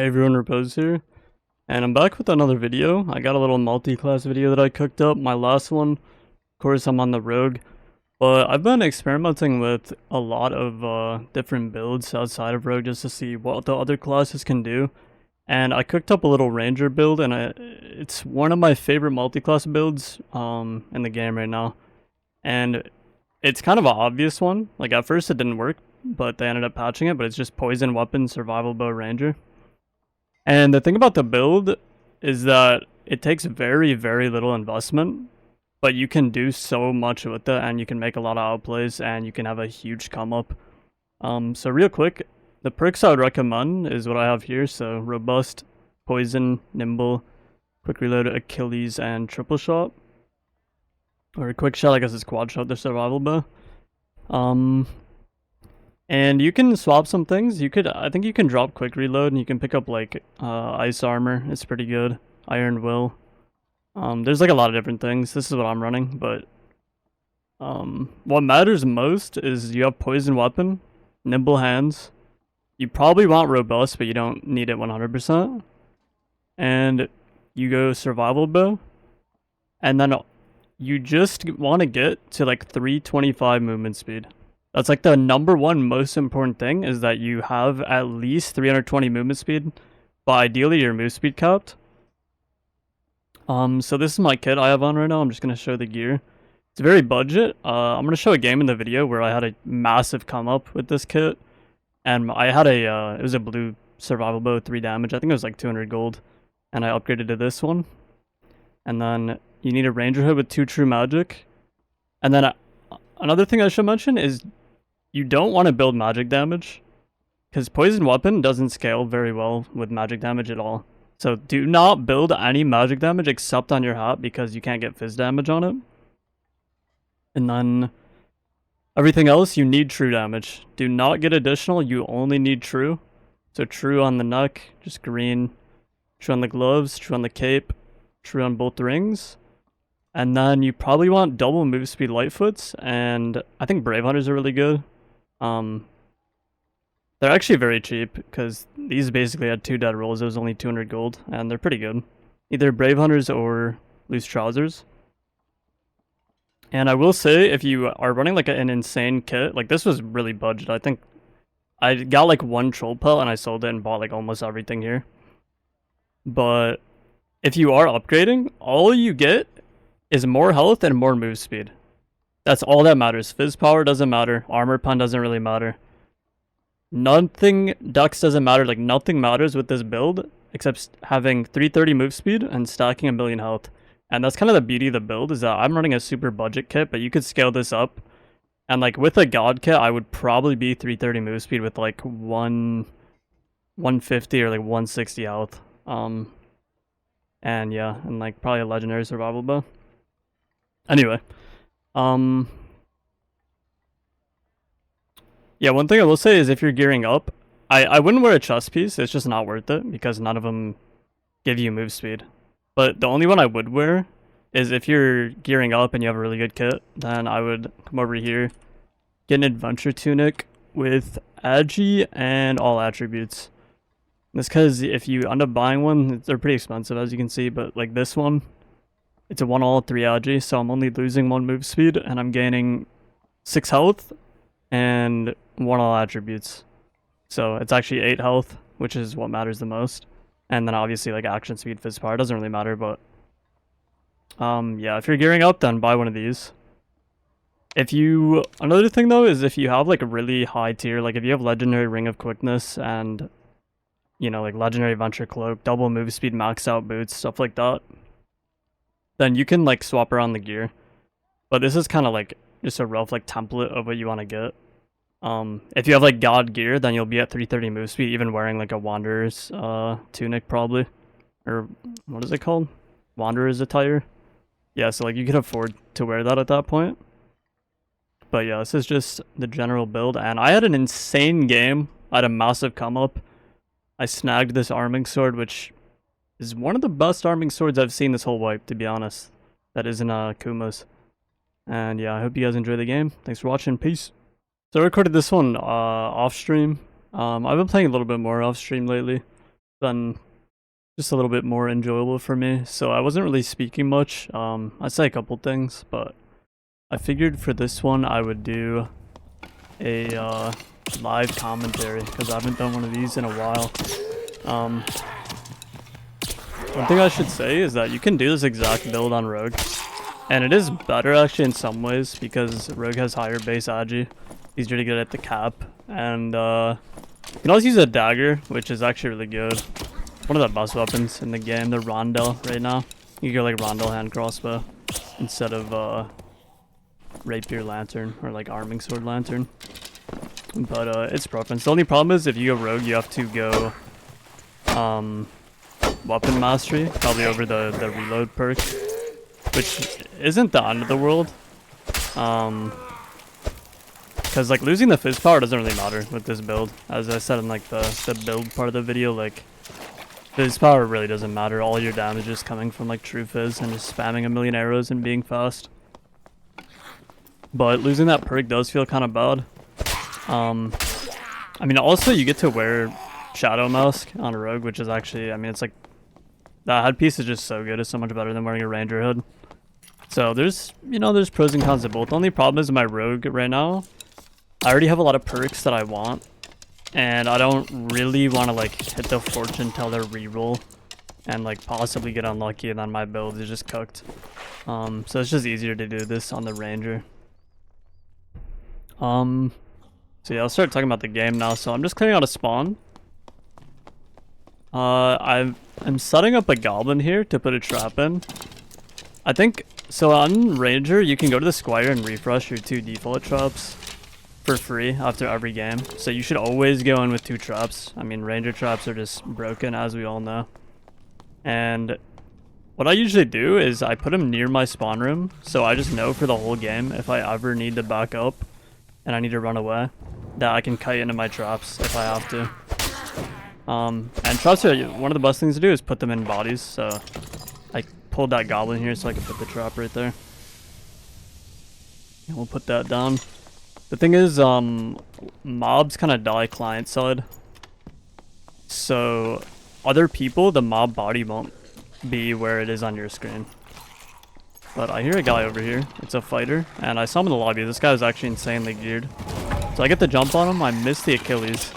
Hey everyone, Repose here, and I'm back with another video. I got a little multi-class video that I cooked up. My last one, of course, I'm on the Rogue, but I've been experimenting with a lot of different builds outside of Rogue just to see what the other classes can do. And I cooked up a little Ranger build, and it's one of my favorite multi-class builds in the game right now. And it's kind of an obvious one. Like at first it didn't work, but they ended up patching it. But it's just Poison Weapon, Survival Bow, Ranger. And the thing about the build is that it takes very, very little investment, but you can do so much with it, and you can make a lot of outplays, and you can have a huge come up. So real quick, the perks I would recommend is what I have here. So Robust, Poison, Nimble, Quick Reload, Achilles, and Triple Shot. Or Quick Shot, I guess it's Quad Shot, the Survival Bow. And you can swap some things. I think you can drop Quick Reload, and you can pick up like Ice Armor. It's pretty good. Iron Will. There's like a lot of different things. This is what I'm running, but what matters most is you have Poison Weapon, Nimble Hands. You probably want Robust, but you don't need it 100%. And you go Survival Bow, and then you just want to get to like 325 movement speed. That's like the number one most important thing, is that you have at least 320 movement speed, but ideally your move speed capped. So this is my kit I have on right now. I'm just going to show the gear. It's very budget. I'm going to show a game in the video where I had a massive come up with this kit. And I had it was a blue survival bow, 3 damage. I think it was like 200 gold. And I upgraded to this one. And then you need a ranger hood with 2 true magic. And then another thing I should mention is you don't want to build magic damage, because Poison Weapon doesn't scale very well with magic damage at all. So do not build any magic damage except on your hat, because you can't get fizz damage on it. And then everything else, you need true damage. Do not get additional, you only need true. So true on the neck, just green. True on the gloves, true on the cape, true on both rings. And then you probably want double move speed Lightfoots, and I think Brave Hunters are really good. They're actually very cheap, because these basically had 2 dead rolls. It was only 200 gold, and they're pretty good. Either Brave Hunters or Loose Trousers. And I will say, if you are running like an insane kit, like this was really budget. I think I got like 1 troll pelt, and I sold it and bought like almost everything here. But if you are upgrading, all you get is more health and more move speed. That's all that matters. Fizz power doesn't matter. Armor pen doesn't really matter. Nothing, Dex doesn't matter. Like nothing matters with this build except having 330 move speed and stacking 1,000,000 health. And that's kind of the beauty of the build, is that I'm running a super budget kit, but you could scale this up. And like with a god kit, I would probably be 330 move speed with like 150 or like 160 health. And yeah, and like probably a legendary survival bow. Anyway, yeah, one thing I will say is if you're gearing up, I wouldn't wear a chest piece. It's just not worth it, because none of them give you move speed. But the only one I would wear is if you're gearing up and you have a really good kit, then I would come over here, get an adventure tunic with agi and all attributes. That's because if you end up buying one, they're pretty expensive, as you can see, but like this one, it's a 1 all 3 agi, so I'm only losing 1 move speed, and I'm gaining 6 health and 1 all attributes. So it's actually 8 health, which is what matters the most. And then obviously like action speed, fizz power, doesn't really matter, but yeah, if you're gearing up, then buy one of these. Another thing though is if you have like a really high tier, like if you have legendary ring of quickness and like legendary venture cloak, double move speed, max out boots, stuff like that, then you can like swap around the gear. But this is kind of like just a rough like template of what you want to get. If you have like god gear, then you'll be at 330 move speed, even wearing like a wanderer's tunic probably, or what is it called, wanderer's attire. Yeah, so like you could afford to wear that at that point. But yeah, this is just the general build, and I had an insane game. I had a massive come up. I snagged this arming sword, which is one of the best arming swords I've seen this whole wipe, to be honest. That isn't Kuma's. And yeah, I hope you guys enjoy the game. Thanks for watching. Peace. So I recorded this one off stream. I've been playing a little bit more off stream lately. been just a little bit more enjoyable for me. So I wasn't really speaking much. I say a couple things, but I figured for this one I would do a live commentary because I haven't done one of these in a while. One thing I should say is that you can do this exact build on Rogue, and it is better actually in some ways because Rogue has higher base agi, easier to get at the cap, and you can also use a dagger, which is actually really good. One of the best weapons in the game, the Rondel right now. You go like Rondel hand crossbow instead of rapier lantern or like arming sword lantern. But it's preference. The only problem is if you go Rogue, you have to go weapon mastery, probably over the reload perk, which isn't the end of the world. Because like losing the fizz power doesn't really matter with this build. As I said in like the build part of the video, like fizz power really doesn't matter. All your damage is coming from like true fizz and just spamming a million arrows and being fast. But losing that perk does feel kind of bad. I mean, also you get to wear Shadow Mask on a Rogue, which is actually, I mean, it's like, that headpiece is just so good. It's so much better than wearing a Ranger hood. So there's, you know, there's pros and cons to both. The only problem is my Rogue right now, I already have a lot of perks that I want, and I don't really want to like hit the fortune teller reroll and like possibly get unlucky and then my build is just cooked. So it's just easier to do this on the Ranger. So yeah, I'll start talking about the game now. So I'm just clearing out a spawn. I'm setting up a goblin here to put a trap in. I think, so on Ranger, you can go to the Squire and refresh your 2 default traps for free after every game. So you should always go in with 2 traps. I mean, Ranger traps are just broken, as we all know. And what I usually do is I put them near my spawn room, so I just know for the whole game if I ever need to back up and I need to run away, that I can kite into my traps if I have to. And traps are one of the best things to do is put them in bodies, so I pulled that goblin here so I can put the trap right there. And we'll put that down. The thing is, mobs kind of die client side. So other people, the mob body won't be where it is on your screen. But I hear a guy over here. It's a fighter, and I saw him in the lobby. This guy was actually insanely geared. So I get the jump on him. I missed the Achilles,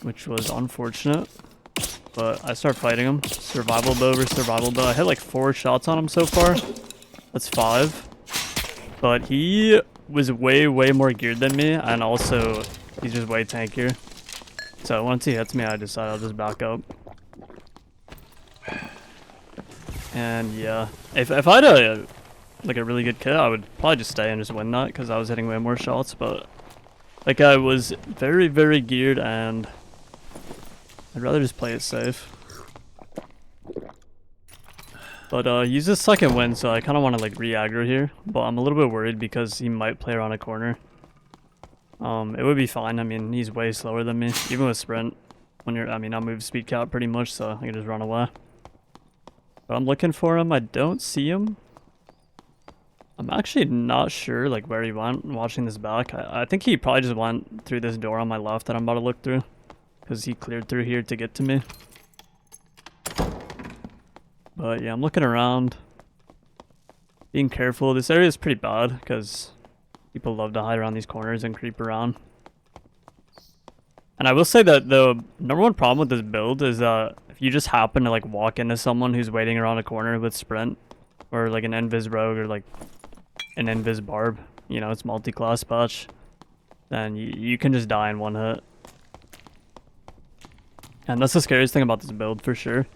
which was unfortunate. But I start fighting him. Survival bow versus survival bow. I hit like 4 shots on him so far. That's 5. But he was way more geared than me, and also he's just way tankier. So once he hits me, I decide I'll just back up. And yeah, if I had a really good kit, I would probably just stay and just win that because I was hitting way more shots. But that guy was very geared, and I'd rather just play it safe. But he's his second win, so I kind of want to like re-aggro here. But I'm a little bit worried because he might play around a corner. It would be fine. I mean, he's way slower than me, even with sprint. When you're, I mean, I move speed cap pretty much, so I can just run away. But I'm looking for him. I don't see him. I'm actually not sure like where he went watching this back. I think he probably just went through this door on my left that I'm about to look through, because he cleared through here to get to me. But yeah, I'm looking around, being careful. This area is pretty bad because people love to hide around these corners and creep around. And I will say that the #1 problem with this build is that if you just happen to like walk into someone who's waiting around a corner with sprint, or like an invis rogue or like an invis barb, you know, it's multi-class patch, then you can just die in 1 hit. And that's the scariest thing about this build for sure.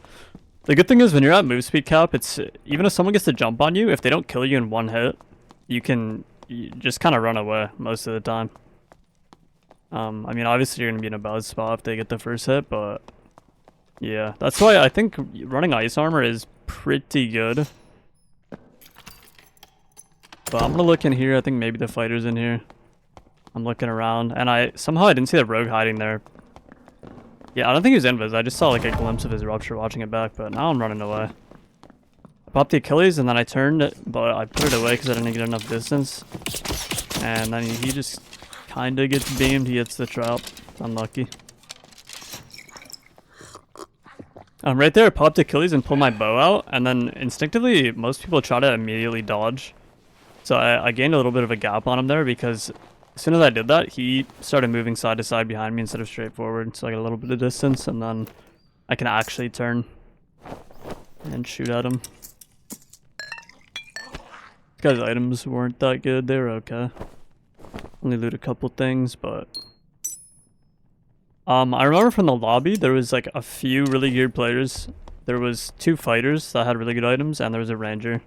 The good thing is when you're at move speed cap, it's even if someone gets to jump on you, if they don't kill you in 1 hit, you just kind of run away most of the time. I mean, obviously you're gonna be in a bad spot if they get the first hit, but yeah, that's why I think running ice armor is pretty good. But I'm gonna look in here. I think maybe the fighter's in here. I'm looking around, and somehow I didn't see the rogue hiding there. Yeah, I don't think he was invis. I just saw like a glimpse of his rupture watching it back, but now I'm running away. I popped the Achilles and then I turned it, but I put it away because I didn't get enough distance. And then he just kind of gets beamed. He hits the trap. It's unlucky. Right there, I popped Achilles and pulled my bow out, and then instinctively, most people try to immediately dodge. So I gained a little bit of a gap on him there because as soon as I did that, he started moving side to side behind me instead of straight forward. So I got a little bit of distance, and then I can actually turn and shoot at him. This guy's items weren't that good. They were okay. Only loot a couple things, but... I remember from the lobby, there was like a few really geared players. There was 2 fighters that had really good items, and there was a ranger.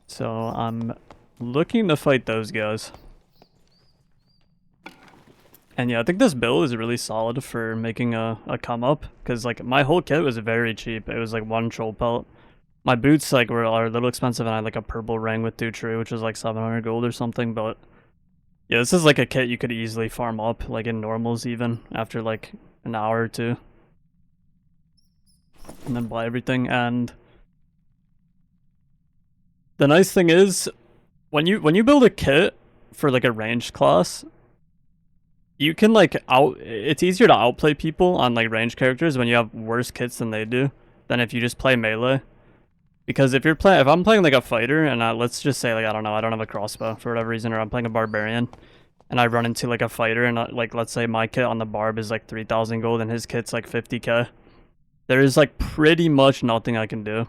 So I'm looking to fight those guys. And yeah, I think this build is really solid for making a come up, because like my whole kit was very cheap. It was like 1 troll pelt. My boots like are a little expensive, and I had like a purple ring with 2 true, which was like 700 gold or something, but yeah, this is like a kit you could easily farm up, like in normals even, after like an hour or 2. And then buy everything. And the nice thing is, when you build a kit for like a ranged class, you can like it's easier to outplay people on like ranged characters when you have worse kits than they do, than if you just play melee. Because if I'm playing like a fighter, and let's just say like, I don't know, I don't have a crossbow for whatever reason, or I'm playing a barbarian, and I run into like a fighter, and like let's say my kit on the barb is like 3,000 gold and his kit's like 50k. There is like pretty much nothing I can do.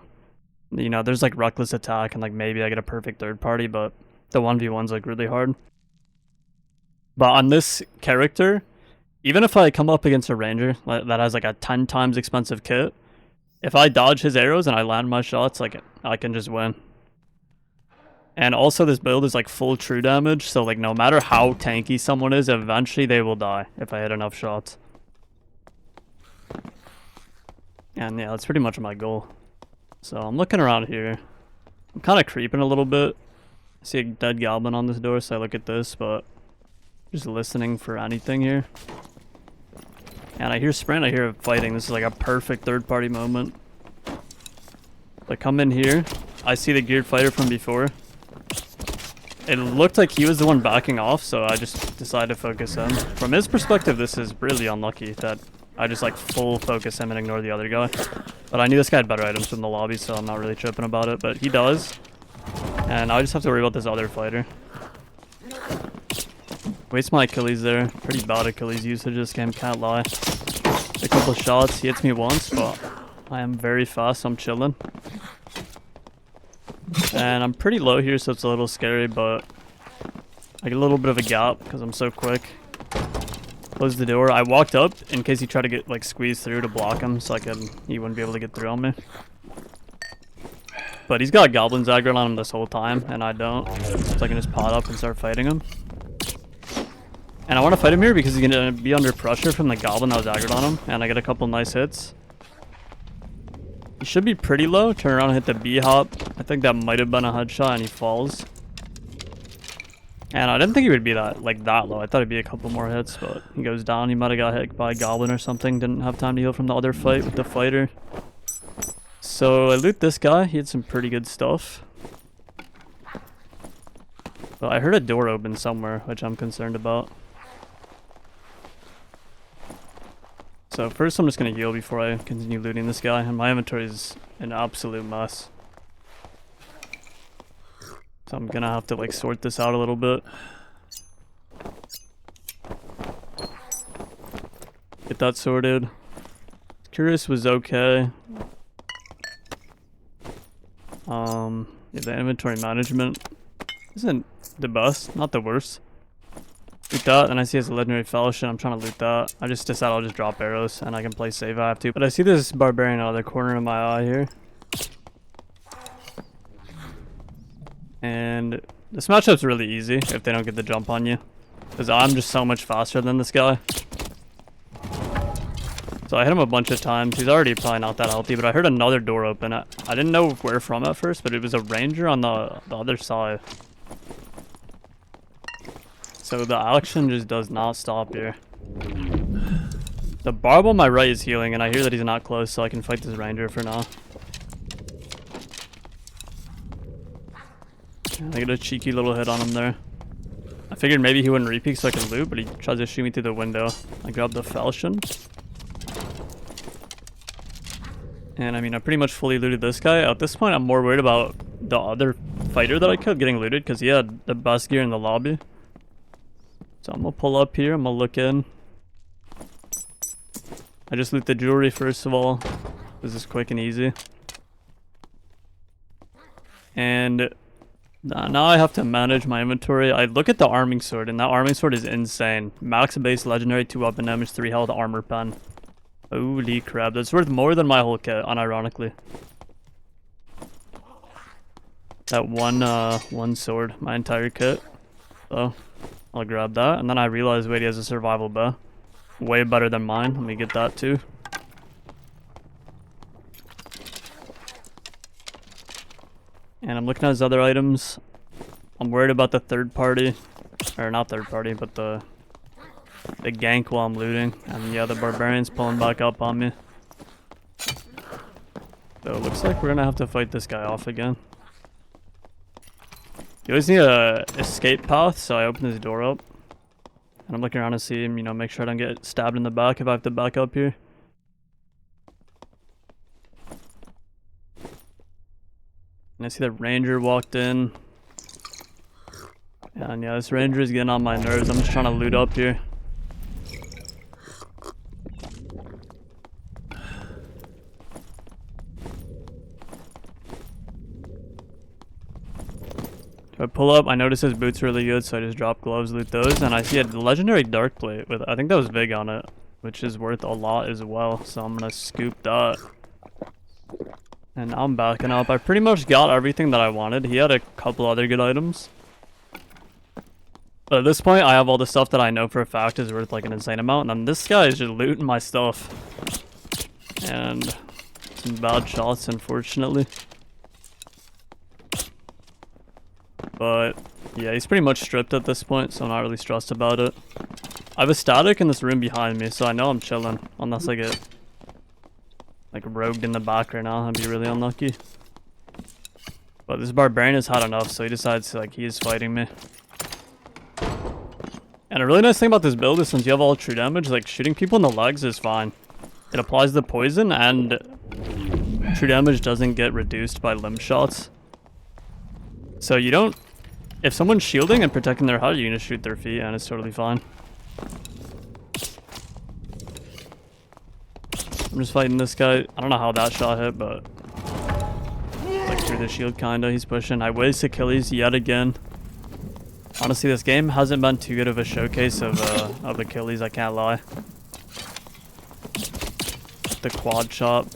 You know, there's like reckless attack and like maybe I get a perfect third party, but the 1v1's like really hard. But on this character, even if I come up against a ranger that has like a 10 times expensive kit, if I dodge his arrows and I land my shots, like I can just win. And also this build is like full true damage, so like no matter how tanky someone is, eventually they will die if I hit enough shots. And yeah, that's pretty much my goal. So I'm looking around here. I'm kind of creeping a little bit. I see a dead goblin on this door, so I look at this, but just listening for anything here. And I hear sprint, I hear fighting. This is like a perfect third party moment. I come in here, I see the geared fighter from before. It looked like he was the one backing off, so I just decided to focus him. From his perspective, this is really unlucky that I just like full focus him and ignore the other guy. But I knew this guy had better items from the lobby, so I'm not really tripping about it, but he does. And I just have to worry about this other fighter. Waste my Achilles there. Pretty bad Achilles usage this game, can't lie. A couple shots, he hits me once, but I am very fast, so I'm chilling. And I'm pretty low here, so it's a little scary, but I get a little bit of a gap because I'm so quick. Close the door. I walked up in case he tried to get like squeezed through to block him, so he wouldn't be able to get through on me. But he's got goblins aggroed on him this whole time, and I don't. So I can just pot up and start fighting him. And I want to fight him here because he's going to be under pressure from the goblin that was aggroed on him, and I get a couple nice hits. He should be pretty low. Turn around and hit the B-hop. I think that might have been a headshot, and he falls. And I didn't think he would be that low. I thought it'd be a couple more hits, but he goes down. He might have got hit by a goblin or something. Didn't have time to heal from the other fight with the fighter. So I loot this guy. He had some pretty good stuff. But I heard a door open somewhere, which I'm concerned about. So first I'm just going to heal before I continue looting this guy. And my inventory is an absolute mess. So I'm going to have to like sort this out a little bit. Get that sorted. Curious was okay. Yeah, the inventory management isn't the best, not the worst. Loot that, and I see it's a legendary fellowship. I'm trying to loot that. I just decided I'll just drop arrows and I can play save if I have to. But I see this barbarian out of the corner of my eye here. And this matchup's really easy if they don't get the jump on you. Because I'm just so much faster than this guy. So I hit him a bunch of times. He's already probably not that healthy, but I heard another door open. I didn't know where from at first, but it was a ranger on the other side. So the action just does not stop here. The barb on my right is healing, and I hear that he's not close, so I can fight this ranger for now. I get a cheeky little hit on him there. I figured maybe he wouldn't repeat so I can loot, but he tries to shoot me through the window. I grab the falchion. And I mean, I pretty much fully looted this guy. At this point, I'm more worried about the other fighter that I killed getting looted because he had the best gear in the lobby. So I'm gonna pull up here, I'm gonna look in. I just loot the jewelry first of all. This is quick and easy. And now I have to manage my inventory. I look at the arming sword, and that arming sword is insane. Max base legendary, 2 weapon damage, 3 health, armor pen. Holy crap, that's worth more than my whole kit, unironically. That one sword, my entire kit. So I'll grab that, and then I realize, wait, he has a survival bow. Way better than mine. Let me get that too. And I'm looking at his other items. I'm worried about the third party. Or not third party, but the gank while I'm looting. And yeah, the barbarian's pulling back up on me. So it looks like we're gonna have to fight this guy off again. You always need a escape path, so I open this door up. And I'm looking around to see him, you know, make sure I don't get stabbed in the back if I have to back up here. And I see the ranger walked in. And yeah, this ranger is getting on my nerves. I'm just trying to loot up here. I pull up, I notice his boots are really good, so I just drop gloves, loot those, and I see a legendary dark plate with, I think that was Vig on it, which is worth a lot as well, so I'm gonna scoop that. And now I'm backing up. I pretty much got everything that I wanted. He had a couple other good items. But at this point, I have all the stuff that I know for a fact is worth like an insane amount, and then this guy is just looting my stuff. And some bad shots, unfortunately. But yeah, he's pretty much stripped at this point, so I'm not really stressed about it. I have a static in this room behind me, so I know I'm chilling. Unless I get like rogued in the back right now, I'd be really unlucky. But this barbarian has had enough, so he decides to, like, he's fighting me. And a really nice thing about this build is since you have all true damage, like shooting people in the legs is fine. It applies the poison and true damage doesn't get reduced by limb shots. So you don't, if someone's shielding and protecting their HUD, you can just shoot their feet and it's totally fine. I'm just fighting this guy. I don't know how that shot hit, but like through the shield kinda. He's pushing. I waste Achilles yet again. Honestly, this game hasn't been too good of a showcase of Achilles, I can't lie. The quad shot.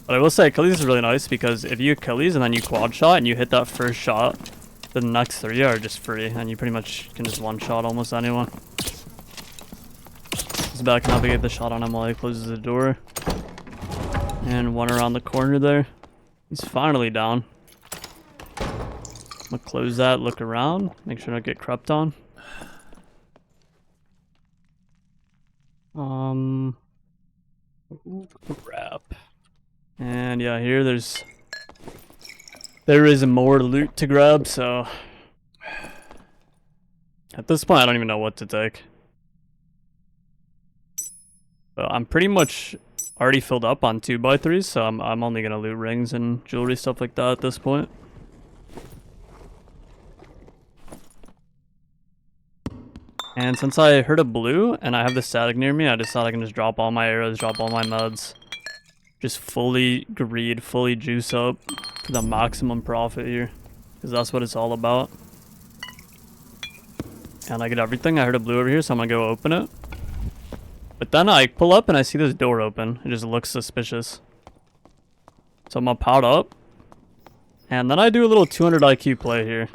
But I will say Achilles is really nice because if you Achilles and then you quad shot and you hit that first shot, the next 3 are just free and you pretty much can just one shot almost anyone. He's backing up to get the shot on him while he closes the door. And one around the corner there. He's finally down. I'm gonna close that, look around, make sure I don't get crept on. Crap. And yeah, here there is more loot to grab, so at this point I don't even know what to take. But I'm pretty much already filled up on 2x3s, so I'm only gonna loot rings and jewelry, stuff like that at this point. And since I heard a blue and I have the static near me, I decided I can just drop all my arrows, drop all my meds. Just fully greed, fully juice up for the maximum profit here. Because that's what it's all about. And I get everything. I heard a blue over here, so I'm gonna go open it. But then I pull up and I see this door open. It just looks suspicious. So I'm gonna pout up. And then I do a little 200 IQ play here.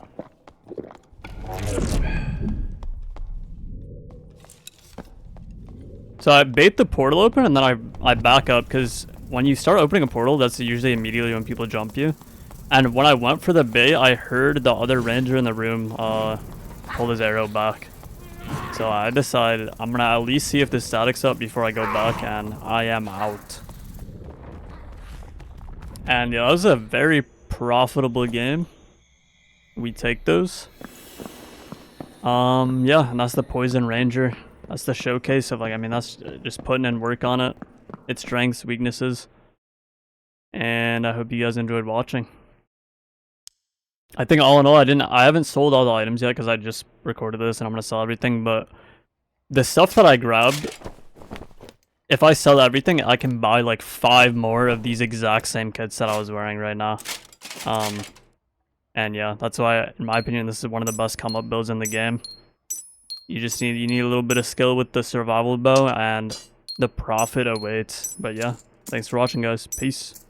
So I bait the portal open and then I back up because when you start opening a portal, that's usually immediately when people jump you. And when I went for the bait, I heard the other ranger in the room pull his arrow back. So I decided I'm gonna at least see if the static's up before I go back, and I am out. And yeah, that was a very profitable game. We take those. Yeah, and that's the Poison Ranger. That's the showcase of, like, I mean, that's just putting in work on it. Its strengths, weaknesses. and I hope you guys enjoyed watching. I think all in all, I haven't sold all the items yet because I just recorded this and I'm gonna sell everything, but the stuff that I grabbed, if I sell everything, I can buy like 5 more of these exact same kits that I was wearing right now. And yeah, that's why, in my opinion, this is one of the best come up builds in the game. You need a little bit of skill with the survival bow, and the profit awaits. But yeah, thanks for watching, guys. Peace.